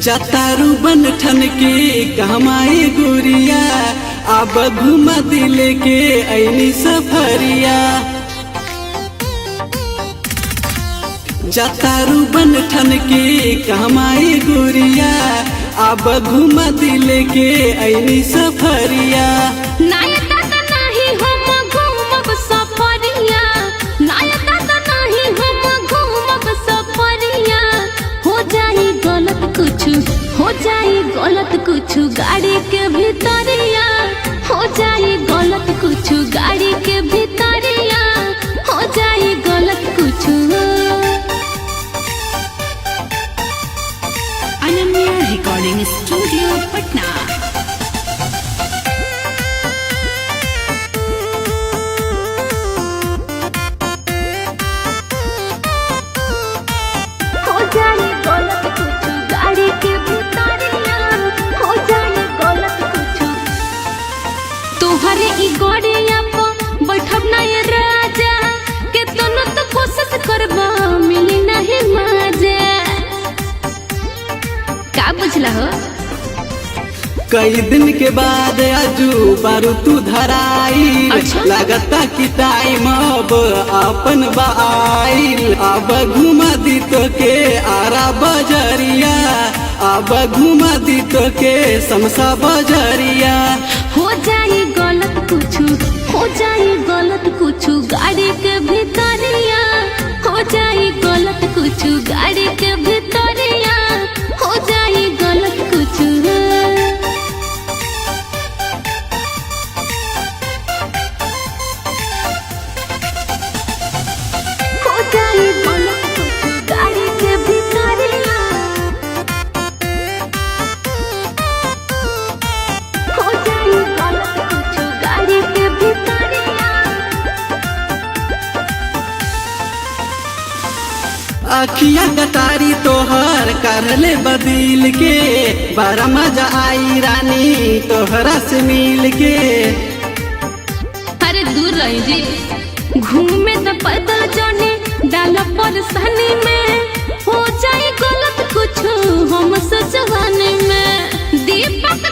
जातारू बन ठन के कहमाए गोरिया अब घुमा दिल के ऐनी सफरिया। जातारू बन ठन के कहमाए गोरिया अब घुमा दिल के ऐनी सफरिया। हो जाई गलत कुछ गाड़ी के भीतरिया, हो जाई गलत कुछ गाड़ी के भीतरिया, हो जाई गलत कुछ। Ananya recording studio Patna. तोहरे ई गोड़िया पर बैठब ना ये राजा के तोनो तो कोशिश करबा मिली नहीं मजा। का बुझला हो? कई दिन के बाद आजू बारू तू धराई। अच्छा? लगता कि टाइम अब अपन बाइल। अब घुमा दी तो के आरा बजरिया, अब घुमा दी तो के समसा बजरिया। हो जाई गलत कुछ, हो जाई गलत कुछ गाड़ी के भीतरिया, हो जाई गलत कुछ गाड़ी के भीतरिया, हो जाई गलत कुछ। हो जाई गलत कुछ गाड़ी के भीतरिया, हो जाई गलत कुछ गाड़ी के भीतरिया। अखिया कटारी तोहर करले बदिल के, बड़ा मजा आई रानी तोहरा से मिल के। अरे दूर रही जी, घूमे तो पैदल जाने डाला परेशानी में, हो जाए गलत कुछ हम सजवाने में। दीपक